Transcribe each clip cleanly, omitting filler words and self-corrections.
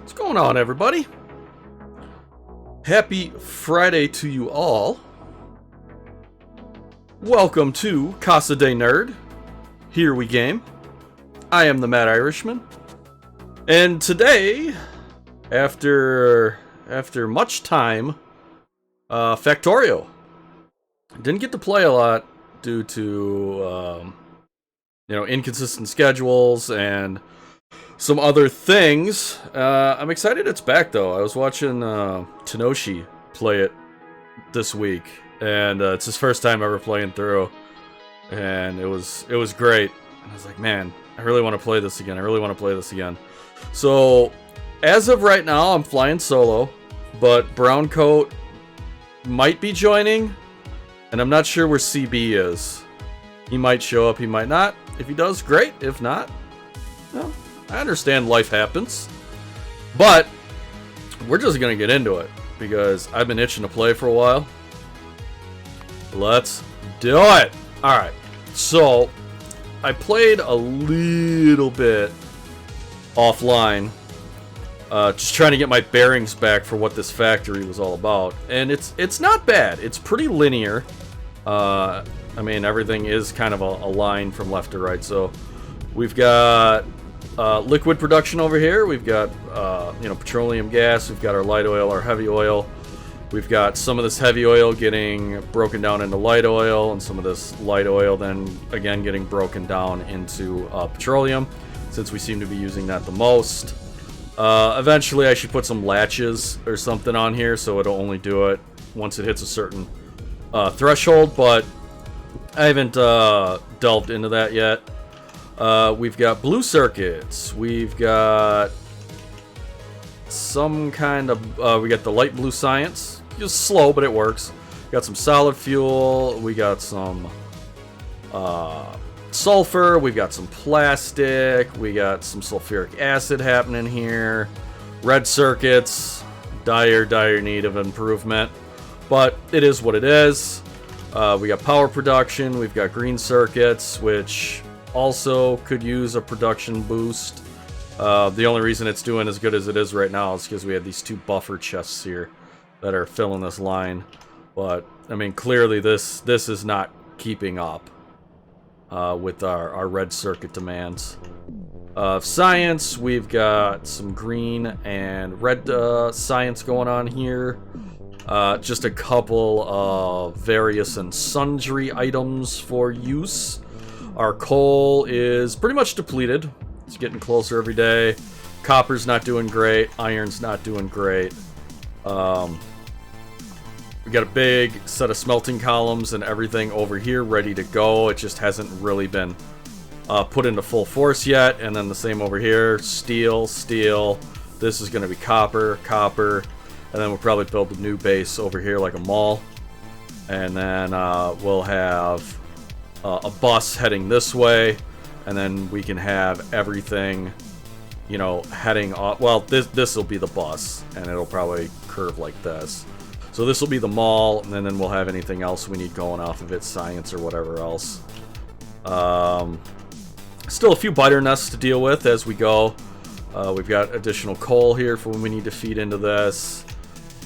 What's going on, everybody? Happy Friday to you all. Welcome to Casa de Nerd. Here we game. I am the Mad Irishman. And today, after much time, Factorio. Didn't get to play a lot due to inconsistent schedules and some other things. I'm excited it's back though. I was watching Tenoshi play it this week, and it's his first time ever playing through, and it was great. I was like, man, I really want to play this again. So as of right now, I'm flying solo, but Browncoat might be joining, and I'm not sure where CB is. He might show up, he might not. If he does, great. If not, no. I understand life happens, but we're just gonna get into it because I've been itching to play for a while. Let's do it! Alright, so I played a little bit offline, just trying to get my bearings back for what this factory was all about, and it's not bad. It's pretty linear. I mean, everything is kind of a line from left to right, so we've got liquid production over here. We've got petroleum gas. We've got our light oil, our heavy oil. We've got some of this heavy oil getting broken down into light oil, and some of this light oil then again getting broken down into petroleum, since we seem to be using that the most. Eventually I should put some latches or something on here so it'll only do it once it hits a certain threshold, but I haven't delved into that yet. We've got blue circuits. We've got some kind of... we got the light blue science. It's slow, but it works. Got some solid fuel. We got some sulfur. We've got some plastic. We got some sulfuric acid happening here. Red circuits. Dire need of improvement. But it is what it is. We got power production. We've got green circuits, which also could use a production boost. The only reason it's doing as good as it is right now is because we have these two buffer chests here that are filling this line. But I mean, clearly this is not keeping up with our red circuit demands. Science, we've got some green and red science going on here. Just a couple of various and sundry items for use. Our coal is pretty much depleted. It's getting closer every day. Copper's not doing great. Iron's not doing great. We got a big set of smelting columns and everything over here ready to go. It just hasn't really been put into full force yet. And then the same over here. Steel. This is going to be copper. And then we'll probably build a new base over here like a mall. And then we'll have a bus heading this way, and then we can have everything, heading off. Well, this will be the bus, and it'll probably curve like this. So this will be the mall, and then we'll have anything else we need going off of it, science or whatever else. Still a few biter nests to deal with as we go. We've got additional coal here for when we need to feed into this.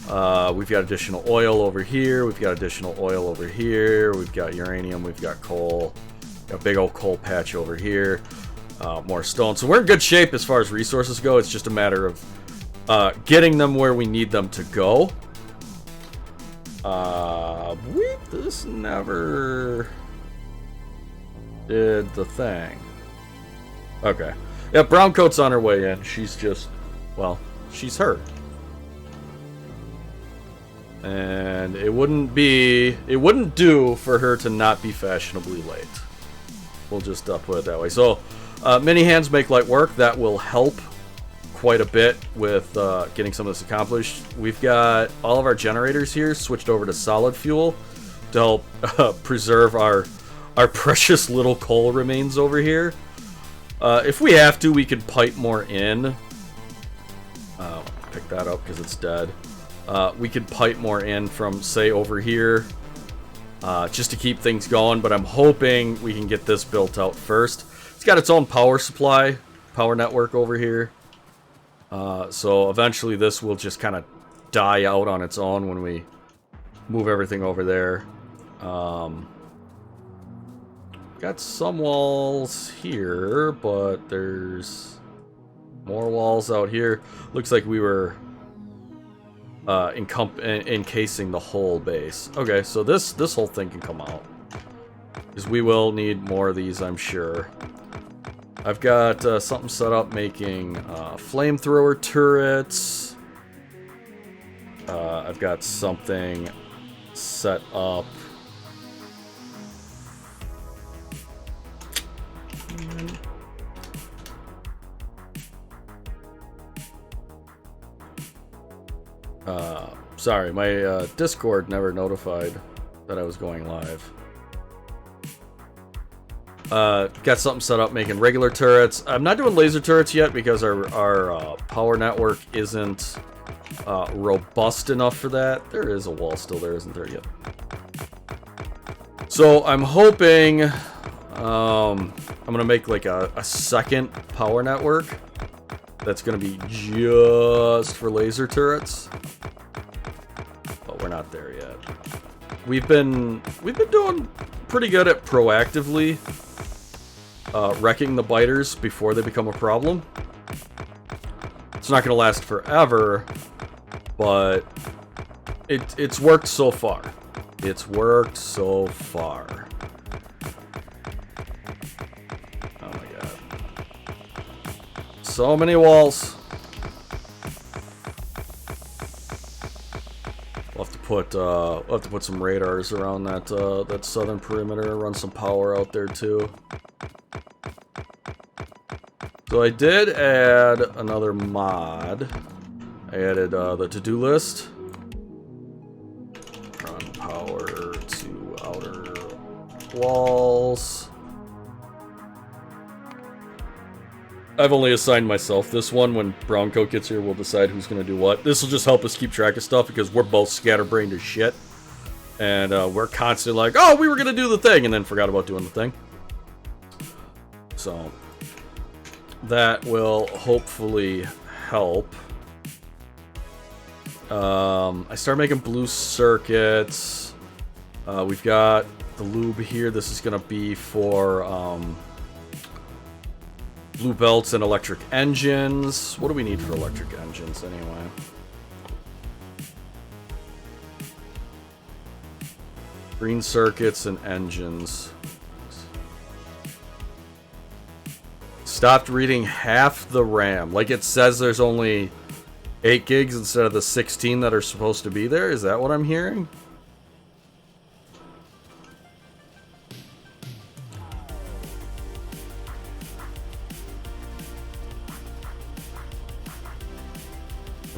We've got additional oil over here. We've got additional oil over here. We've got uranium. We've got coal. Got a big old coal patch over here. More stone. So we're in good shape as far as resources go. It's just a matter of getting them where we need them to go. This never did the thing. Okay. Yeah, Browncoat's on her way in. She's just, well, she's her. And it wouldn't do for her to not be fashionably late. We'll just put it that way. So, mini hands make light work. That will help quite a bit with getting some of this accomplished. We've got all of our generators here switched over to solid fuel to help preserve our precious little coal remains over here. If we have to, we could pipe more in. Pick that up because it's dead. We could pipe more in from, say, over here, just to keep things going, but I'm hoping we can get this built out first. It's got its own power supply, power network over here. So eventually this will just kind of die out on its own when we move everything over there. Got some walls here, but there's more walls out here. Looks like we were encasing the whole base. Okay, so this whole thing can come out, because we will need more of these, I'm sure. I've got something set up making flamethrower turrets. I've got something set up. Sorry, my Discord never notified that I was going live. Got something set up making regular turrets. I'm not doing laser turrets yet because our power network isn't robust enough for that. There is a wall still there, isn't there yet? So I'm hoping I'm gonna make like a second power network that's gonna be just for laser turrets. But we're not there yet. We've been doing pretty good at proactively wrecking the biters before they become a problem. It's not going to last forever, but it's worked so far. It's worked so far. Oh my god. So many walls. We'll have to put some radars around that southern perimeter, run some power out there too. So I did add another mod. I added the to-do list. Run power to outer walls. I've only assigned myself this one. When Brown Coat gets here, we'll decide who's going to do what. This will just help us keep track of stuff because we're both scatterbrained as shit. And we're constantly like, oh, we were going to do the thing, and then forgot about doing the thing. So that will hopefully help. I started making blue circuits. We've got the lube here. This is going to be for blue belts and electric engines. What do we need for electric engines anyway? Green circuits and engines. Stopped reading half the RAM. Like it says there's only 8 gigs instead of the 16 that are supposed to be there. Is that what I'm hearing?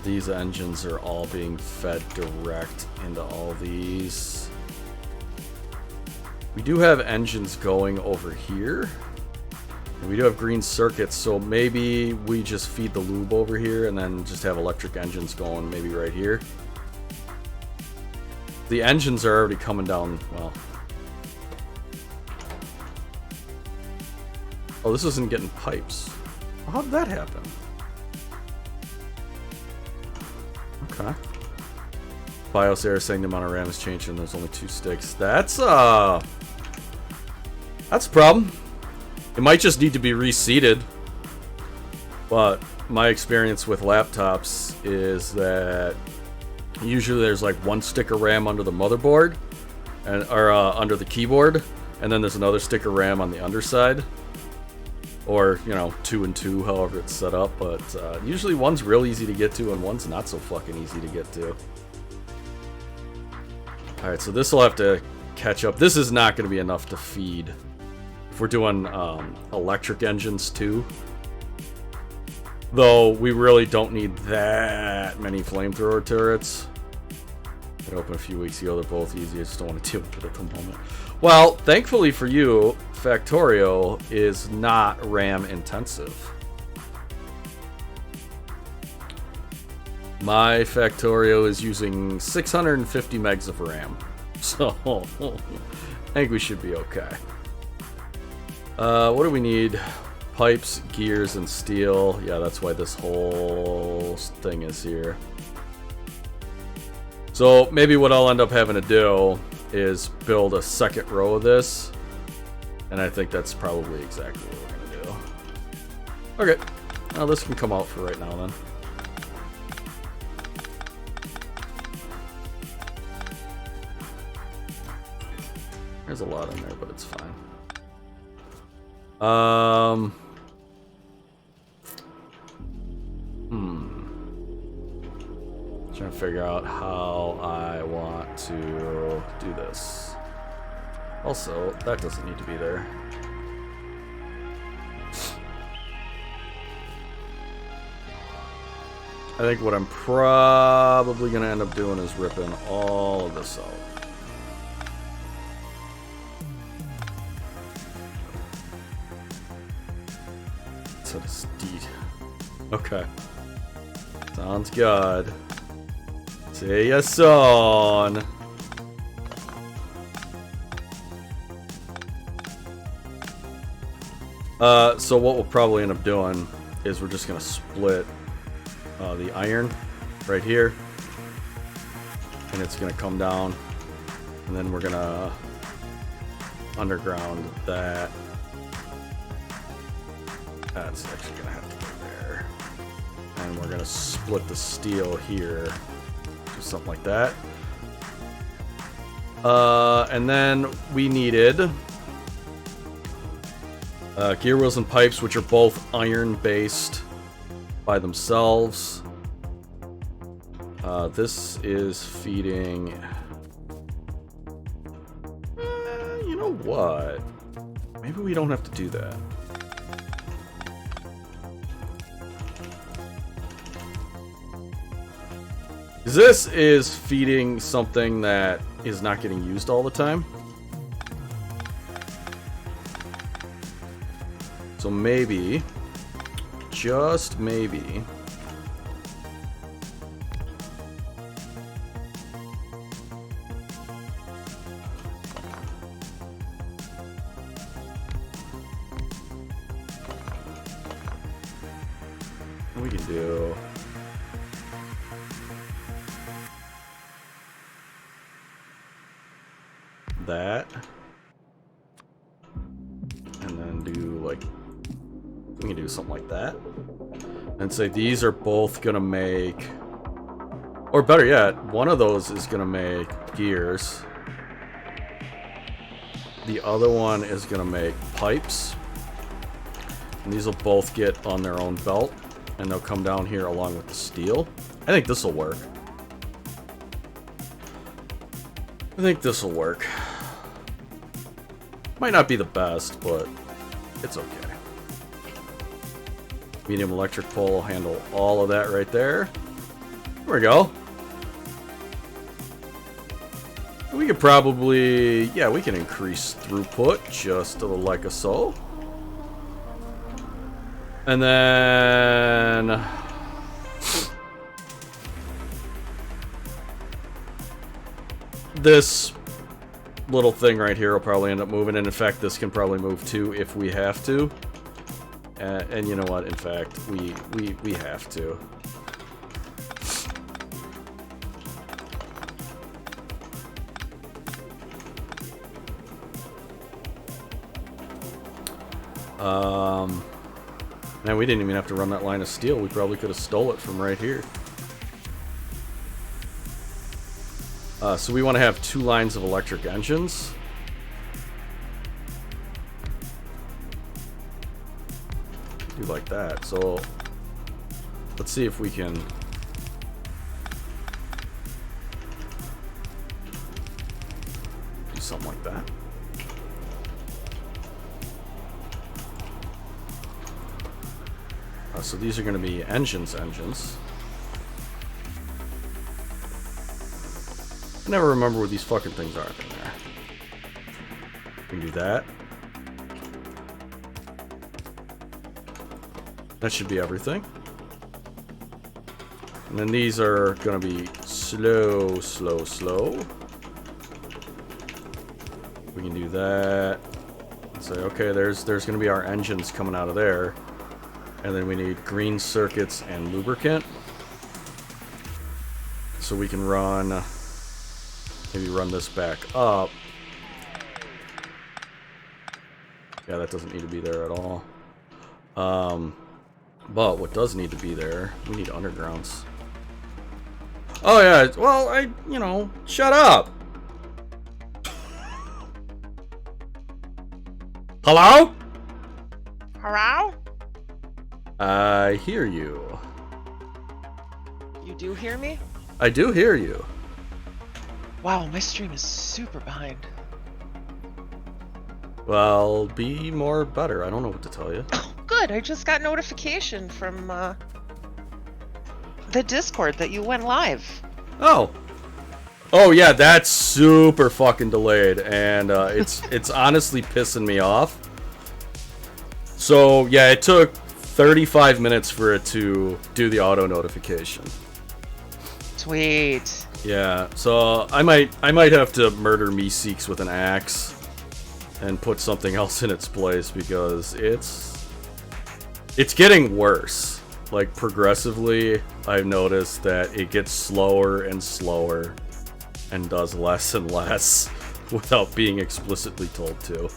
These engines are all being fed direct into all these. We do have engines going over here. And we do have green circuits, so maybe we just feed the lube over here and then just have electric engines going maybe right here. The engines are already coming down, well. Oh, this isn't getting pipes. How did that happen? Okay. BIOS error saying the amount of RAM has changed and there's only 2 sticks. That's a problem. It might just need to be reseated. But my experience with laptops is that usually there's like 1 stick of RAM under the motherboard or under the keyboard, and then there's another stick of RAM on the underside. Or, you know, 2 and 2, however it's set up. But usually one's real easy to get to and one's not so fucking easy to get to. Alright, so this will have to catch up. This is not going to be enough to feed. If we're doing electric engines too. Though we really don't need that many flamethrower turrets. I opened a few weeks ago. They're both easy. I just don't want to deal with it at the moment. Well, thankfully for you, Factorio is not RAM intensive. My Factorio is using 650 megs of RAM. So, I think we should be okay. What do we need? pipes, gears, and steel. Yeah, that's why this whole thing is here. So maybe what I'll end up having to do is build a second row of this. And I think that's probably exactly what we're going to do. Okay. Now this can come out for right now then. There's a lot in there, but it's fine. Trying to figure out how I want to do this. Also, that doesn't need to be there. I think what I'm probably going to end up doing is ripping all of this out. So this deed. Okay. Sounds good. See ya soon. So what we'll probably end up doing is we're just gonna split the iron right here, and it's gonna come down, and then we're gonna underground that. That's actually gonna have to go there, and we're gonna split the steel here, do something like that. And then we needed gear wheels and pipes, which are both iron based by themselves. This is feeding. You know what? Maybe we don't have to do that. This is feeding something that is not getting used all the time. So maybe, just maybe, we can do that, and then do like, we can do something like that, and say these are both gonna make, or better yet, one of those is gonna make gears, the other one is gonna make pipes, and these will both get on their own belt, and they'll come down here along with the steel. I think this will work. I think this will work. Might not be the best, but it's okay. Medium electric pole will handle all of that right there. There we go. We could probably, yeah, we can increase throughput just like a so. And then this little thing right here will probably end up moving, and in fact this can probably move too if we have to. And you know what, in fact we have to. Man, we didn't even have to run that line of steel. We probably could have stole it from right here. So we want to have 2 lines of electric engines. Do like that. So let's see if we can do something like that. So these are going to be engines. I never remember what these fucking things are in there. We can do that. That should be everything. And then these are going to be slow. We can do that. say, okay, there's going to be our engines coming out of there. And then we need green circuits and lubricant. So we can run, maybe run this back up. Yeah, that doesn't need to be there at all. But what does need to be there, we need undergrounds. Oh yeah, well, you know, shut up! Hello? Hello? I hear you. You do hear me? I do hear you. Wow, my stream is super behind. Well, be more better. I don't know what to tell you. Oh, good. I just got notification from the Discord that you went live. Oh. Oh yeah, that's super fucking delayed, and it's honestly pissing me off. So yeah, it took 35 minutes for it to do the auto notification. Sweet. Yeah, so I might have to murder Meeseeks with an axe and put something else in its place because it's getting worse. Like progressively, I've noticed that it gets slower and slower and does less and less without being explicitly told to.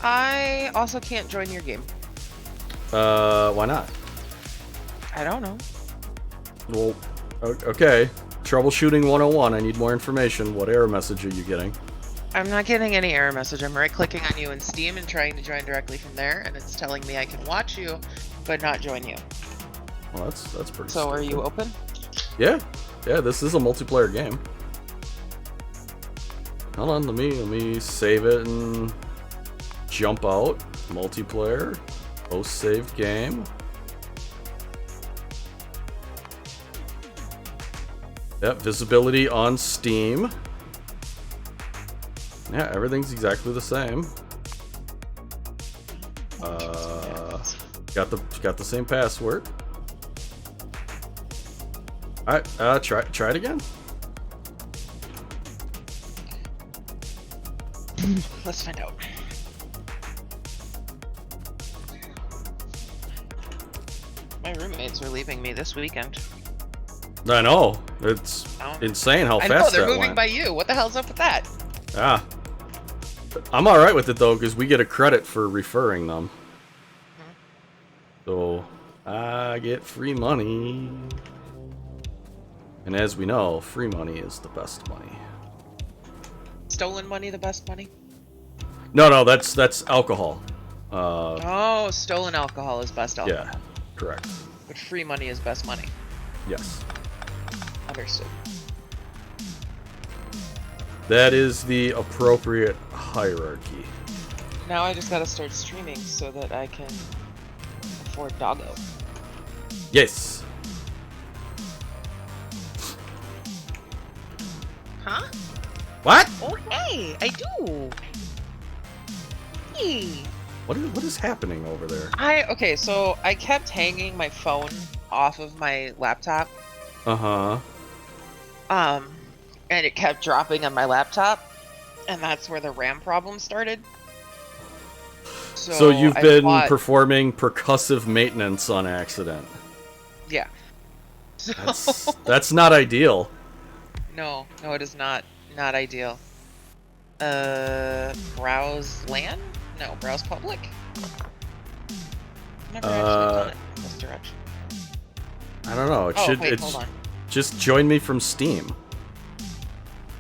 I also can't join your game. Why not? I don't know. Well, okay. Troubleshooting 101, I need more information. What error message are you getting? I'm not getting any error message. I'm right-clicking on you in Steam and trying to join directly from there, and it's telling me I can watch you, but not join you. Well, that's pretty So stupid. are you open? Yeah. Yeah, this is a multiplayer game. Hold on, let me save it and jump out. Multiplayer. Post-saved game. Yep, visibility on Steam. Yeah, everything's exactly the same. Got the same password. Alright, try it again. Let's find out. My roommates are leaving me this weekend. I know. It's insane how I fast know, they're that moving went. by you. What the hell's up with that? Yeah. I'm alright with it though, because we get a credit for referring them. So, I get free money. And as we know, free money is the best money. Stolen money, the best money? No, that's alcohol. Oh, stolen alcohol is best alcohol. Yeah, correct. But free money is best money. Yes. Understood. That is the appropriate hierarchy. Now I just gotta start streaming so that I can afford doggo. Yes. Huh? What? Oh, hey, I do. Hey. What is happening over there? Okay, so I kept hanging my phone off of my laptop. Uh-huh. And it kept dropping on my laptop, and that's where the RAM problem started. So you've been performing percussive maintenance on accident. Yeah. So... That's not ideal. No, it is not ideal. Browse LAN? No, browse public? I've never actually done it in this direction. I don't know. Wait, hold on. Just join me from Steam.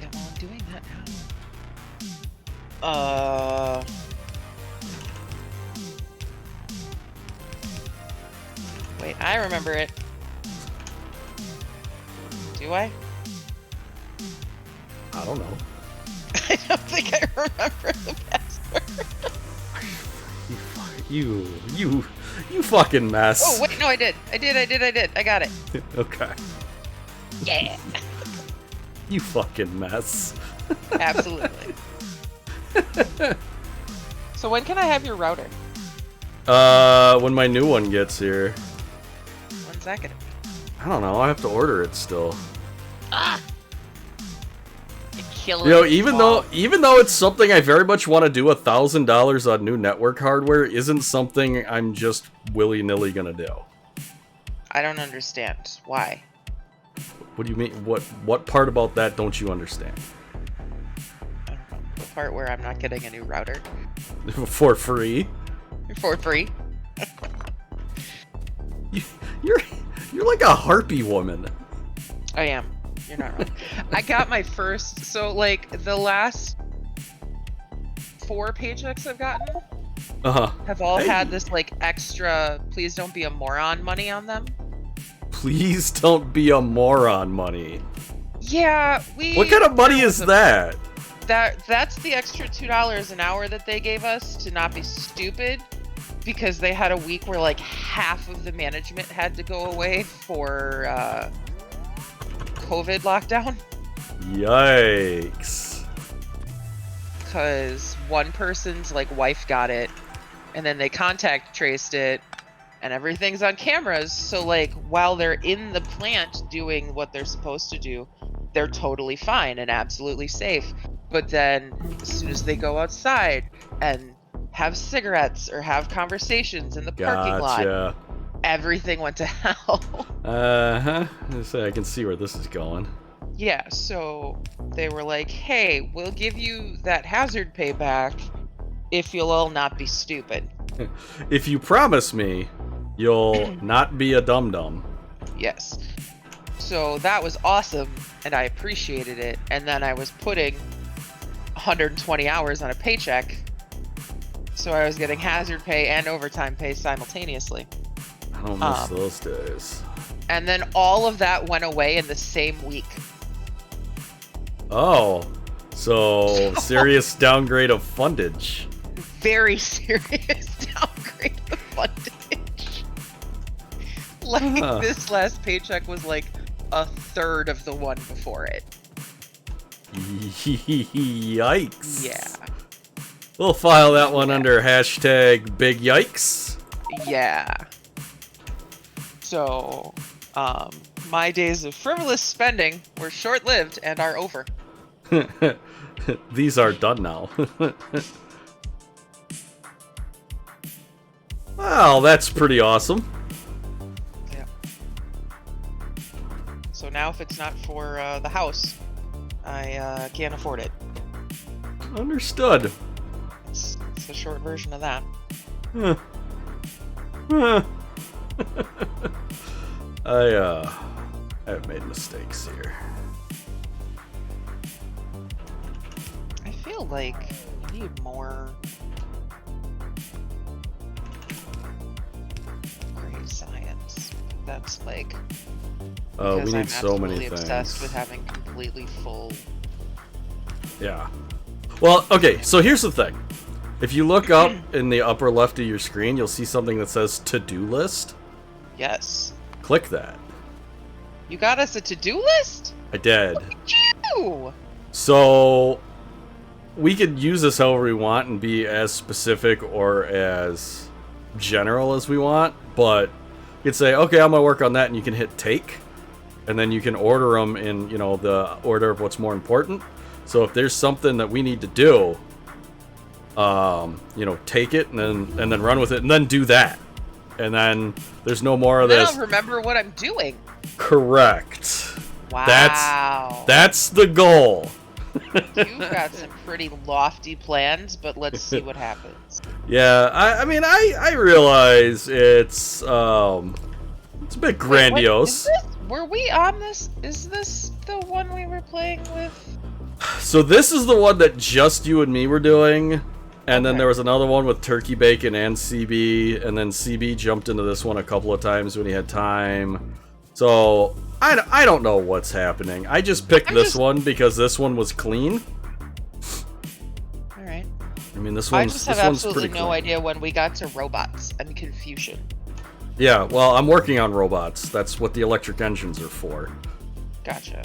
Yeah, well, I'm doing that now. Wait, I remember it. Do I? I don't know. I don't think I remember the password. You fucking mess. Oh, wait, no, I did. I got it. Okay. Yeah. You fucking mess. Absolutely. So when can I have your router? When my new one gets here. When's that gonna be? I don't know. I have to order it still. Ah! killing. You know, even though it's something I very much want to do, $1,000 on new network hardware isn't something I'm just willy-nilly gonna do. I don't understand why. What do you mean? What part about that don't you understand? I don't know. The part where I'm not getting a new router For free? for free. You're like a harpy woman. I am. You're not wrong. I got my first. So like the last 4 paychecks I've gotten have all had this like extra. Please don't be a moron money on them. Please don't be a moron money. Yeah, What kind of money is that? That's the extra $2 an hour that they gave us to not be stupid, because they had a week where like half of the management had to go away for COVID lockdown. Yikes. Because one person's like wife got it, and then they contact traced it, and everything's on cameras. So like while they're in the plant doing what they're supposed to do, they're totally fine and absolutely safe. But then as soon as they go outside and have cigarettes or have conversations in the parking lot, everything went to hell. So I can see where this is going. Yeah, so they were like, hey, we'll give you that hazard pay back if you'll all not be stupid. If you promise me you'll not be a dum-dum. Yes. So that was awesome, and I appreciated it. And then I was putting 120 hours on a paycheck, so I was getting hazard pay and overtime pay simultaneously. I don't miss those days. And then all of that went away in the same week. Oh, so serious downgrade of fundage. Very serious downgrade of fundage. Like this last paycheck was like a third of the one before it. Yikes. Yeah. We'll file that one under hashtag big yikes. Yeah. So, my days of frivolous spending were short-lived and are over. These are done now. Well, that's pretty awesome. Yeah. So now if it's not for the house, I can't afford it. Understood. It's the short version of that. I've made mistakes here. I feel like we need more grade science. That's like, Oh, we because need I'm so many absolutely things. obsessed with having completely full. Yeah. Well, okay, so here's the thing. If you look up in the upper left of your screen, you'll see something that says to-do list. Yes. Click that. You got us a to-do list? I did. Look at you! So we could use this however we want and be as specific or as general as we want, but you could say, okay, I'm gonna work on that, and you can hit take, and then you can order them in, you know, the order of what's more important. So if there's something that we need to do, you know, take it and then run with it, and then do that, and then there's no more of Then this. I'll remember what I'm doing. Correct. Wow. That's the goal. You've got some pretty lofty plans, but let's see what happens. Yeah, I mean, I realize it's a bit grandiose. Were we on this? Is this the one we were playing with? So this is the one that just you and me were doing, and then Okay. there was another one with Turkey Bacon and CB, and then CB jumped into this one a couple of times when he had time. So I don't know what's happening. I just picked this one because this one was clean. All right. I mean, this I one's just have this one's absolutely pretty no clean. idea when we got to robots and confusion. Yeah, well, I'm working on robots. That's what the electric engines are for. Gotcha.